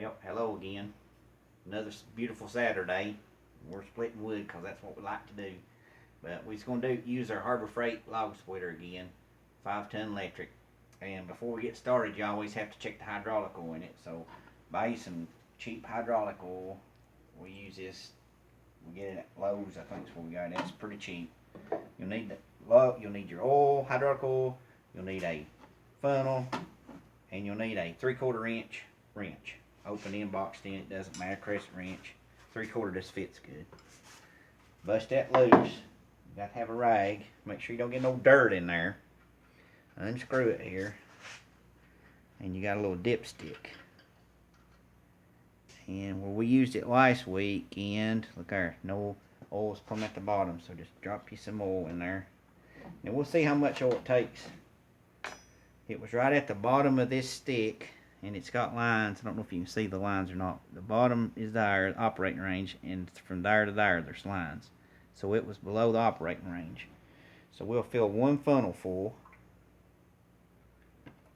Well, hello again. Another beautiful Saturday. We're splitting wood because that's what we like to do. But we're just going to use our Harbor Freight log splitter again, 5-ton electric. And before we get started, you always have to check the hydraulic oil in it. So buy you some cheap hydraulic oil. We use this. We get it at Lowe's. I think is where we got it. It's pretty cheap. You'll need you'll need your oil, hydraulic oil. You'll need a funnel, and you'll need a 3/4 inch wrench. Open in, boxed in, it doesn't matter, crescent wrench. 3/4 just fits good. Bust that loose. You got to have a rag. Make sure you don't get no dirt in there. Unscrew it here. And you got a little dipstick. And where we used it last weekend, look there, no oil's plumb at the bottom, so just drop you some oil in there. And we'll see how much oil it takes. It was right at the bottom of this stick. And it's got lines. I don't know if you can see the lines or not. The bottom is there, the operating range, and from there to there, there's lines. So it was below the operating range. So we'll fill one funnel full.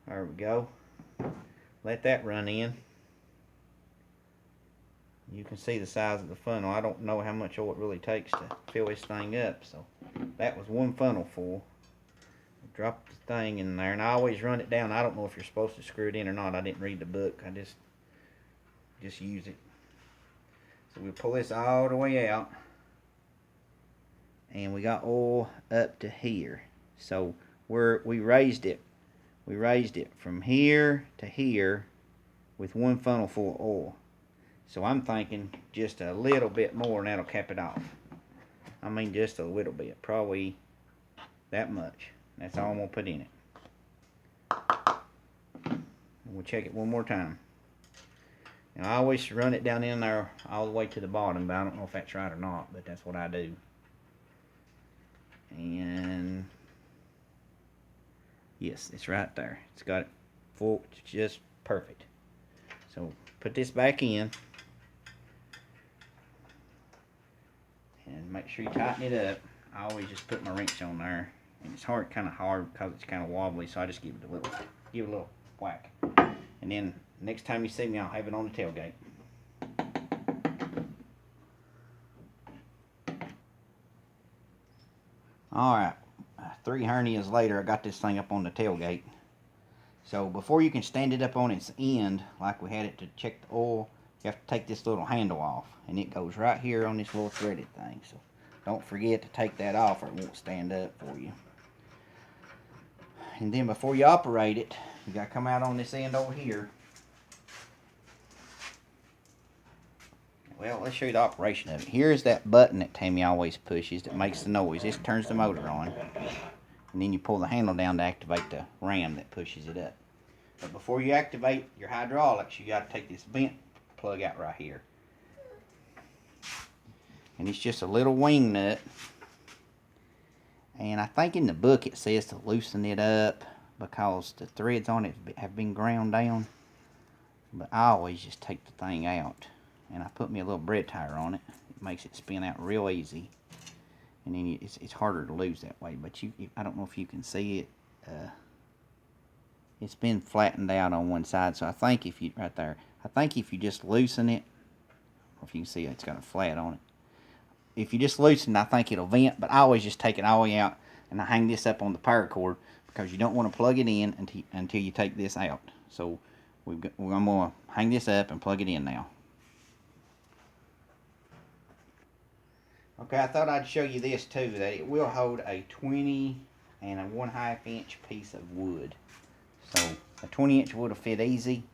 There we go. Let that run in. You can see the size of the funnel. I don't know how much oil it really takes to fill this thing up. So that was one funnel full. Drop the thing in there, and I always run it down. I don't know if you're supposed to screw it in or not. I didn't read the book. I just use it. So we'll pull this all the way out, and we got oil up to here. So we raised it. We raised it from here to here with one funnel full of oil. So I'm thinking just a little bit more, and that'll cap it off. I mean, just a little bit, probably that much. That's all I'm going to put in it. And we'll check it one more time. Now, I always run it down in there all the way to the bottom, but I don't know if that's right or not, but that's what I do. And yes, it's right there. It's got it full. It's just perfect. So put this back in. And make sure you tighten it up. I always just put my wrench on there. And it's kind of hard because it's kind of wobbly, so I just give it a little whack. And then next time you see me, I'll have it on the tailgate. All right, 3 hernias later, I got this thing up on the tailgate. So before you can stand it up on its end, like we had it to check the oil, you have to take this little handle off, and it goes right here on this little threaded thing. So don't forget to take that off, or it won't stand up for you. And then before you operate it, you got to come out on this end over here. Well, let's show you the operation of it. Here's that button that Tammy always pushes that makes the noise. This turns the motor on. And then you pull the handle down to activate the ram that pushes it up. But before you activate your hydraulics, you got to take this vent plug out right here. And it's just a little wing nut. And I think in the book it says to loosen it up because the threads on it have been ground down. But I always just take the thing out. And I put me a little bread tire on it. It makes it spin out real easy. And then it's harder to lose that way. But I don't know if you can see it. It's been flattened out on one side. So I think if you, right there, I think if you just loosen it, or if you can see it's got a flat on it. If you just loosen it, I think it'll vent, but I always just take it all the way out and I hang this up on the power cord because you don't want to plug it in until you take this out. So I'm going to hang this up and plug it in now. Okay, I thought I'd show you this too, that it will hold a 20 and a 1/2 inch piece of wood. So a 20 inch wood will fit easy.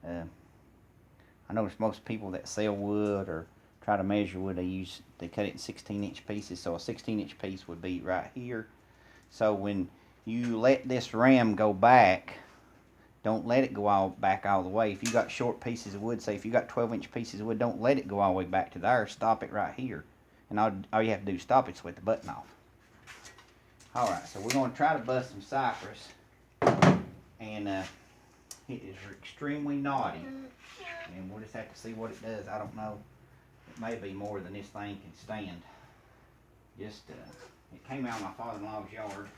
I notice most people that sell wood or try to measure wood, they cut it in 16 inch pieces. So a 16 inch piece would be right here. So when you let this ram go back, don't let it go back all the way. If you got short pieces of wood, say if you got 12 inch pieces of wood, don't let it go all the way back to there. Stop it right here. And all you have to do is stop it, so with the button off. Alright, so we're going to try to bust some cypress. And it is extremely knotty. And we'll just have to see what it does. I don't know. It may be more than this thing can stand. It came out of my father-in-law's yard.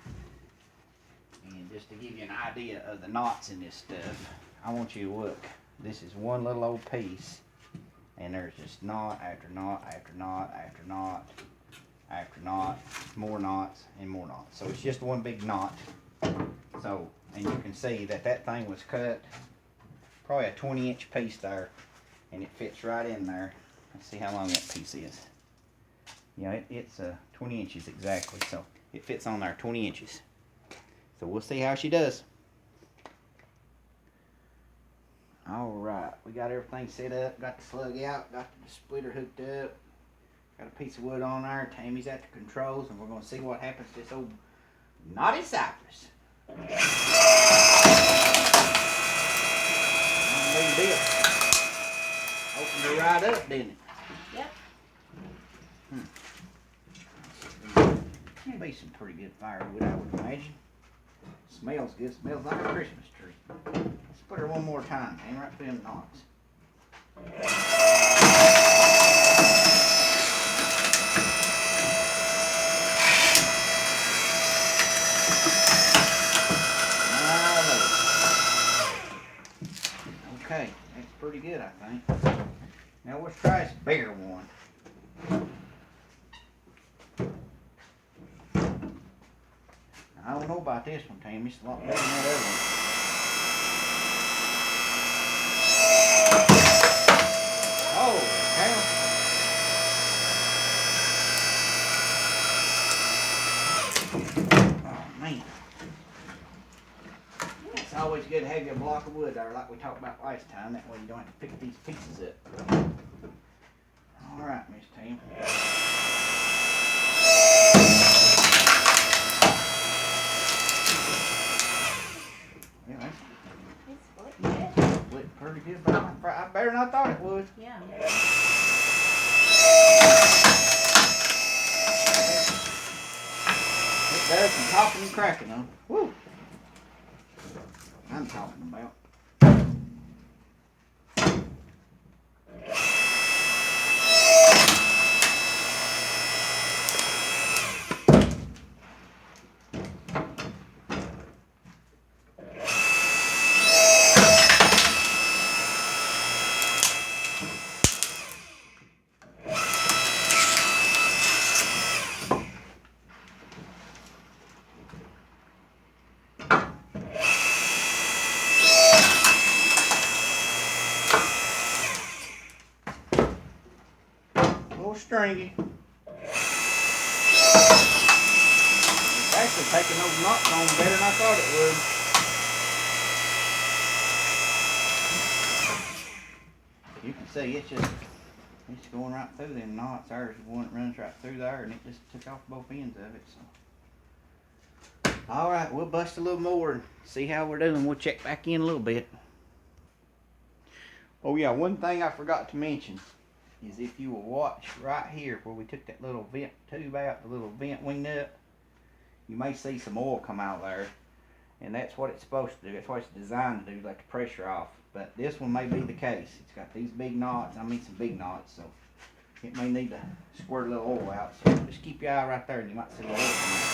And just to give you an idea of the knots in this stuff, I want you to look. This is one little old piece, and there's just knot after knot after knot after knot after knot, more knots and more knots. So it's just one big knot. So, and you can see that that thing was cut probably a 20-inch piece there, and it fits right in there. Let's see how long that piece is. Yeah, it's 20 inches exactly, so it fits on there 20 inches. So we'll see how she does. Alright, we got everything set up, got the slug out, got the splitter hooked up, got a piece of wood on there. Tammy's at the controls, and we're going to see what happens to this old knotty cypress. Opened her right up, didn't it? Yep. Be some pretty good firewood, I would imagine. Smells good. Smells like a Christmas tree. Let's put her one more time. Hang right through them knots. Okay, that's pretty good, I think. Now let's try this bigger one. I don't know about this one, Tammy. It's a lot better than that other one. Oh, hell. Oh, man. It's always good to have you a block of wood there like we talked about last time. That way you don't have to pick these pieces up. All right, Miss Tam. Pretty good, but I better than I thought it would. Yeah. It does some popping and cracking though. Woo! I'm talking about. Stringy. It's actually taking those knots on better than I thought it would. You can see it's going right through them knots. There's one that runs right through there, and it just took off both ends of it. So, all right, we'll bust a little more and see how we're doing. We'll check back in a little bit. Oh yeah, one thing I forgot to mention is if you will watch right here where we took that little vent tube out, the little vent wing nut, you may see some oil come out there, and that's what it's supposed to do. That's what it's designed to do, let the pressure off. But this one may be the case. It's got these big knots, I mean some big knots, so it may need to squirt a little oil out. So just keep your eye right there and you might see a little oil come out.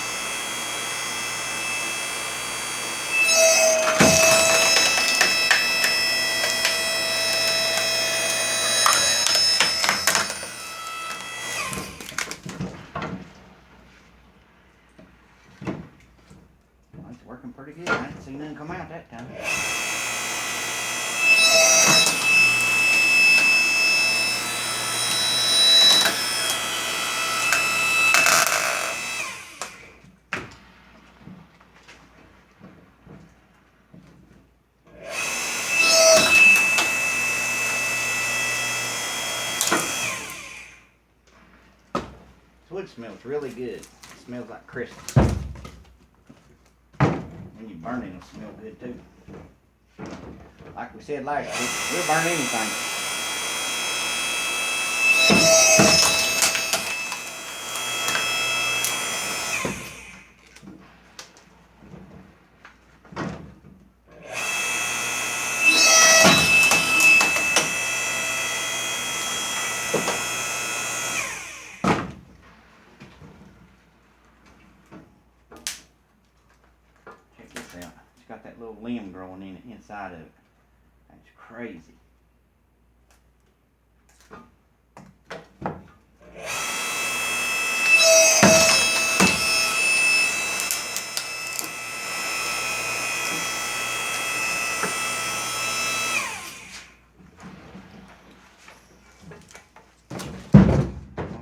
Working pretty good. I didn't see none come out that time. This wood smells really good. It smells like Christmas. When you burn it, it'll smell good too. Like we said last week, we'll burn anything. Check this out. It's got that little limb growing in it inside of it. That's It's crazy.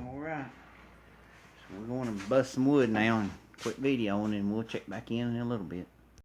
Alright. So we're going to bust some wood now and quit videoing, and we'll check back in a little bit.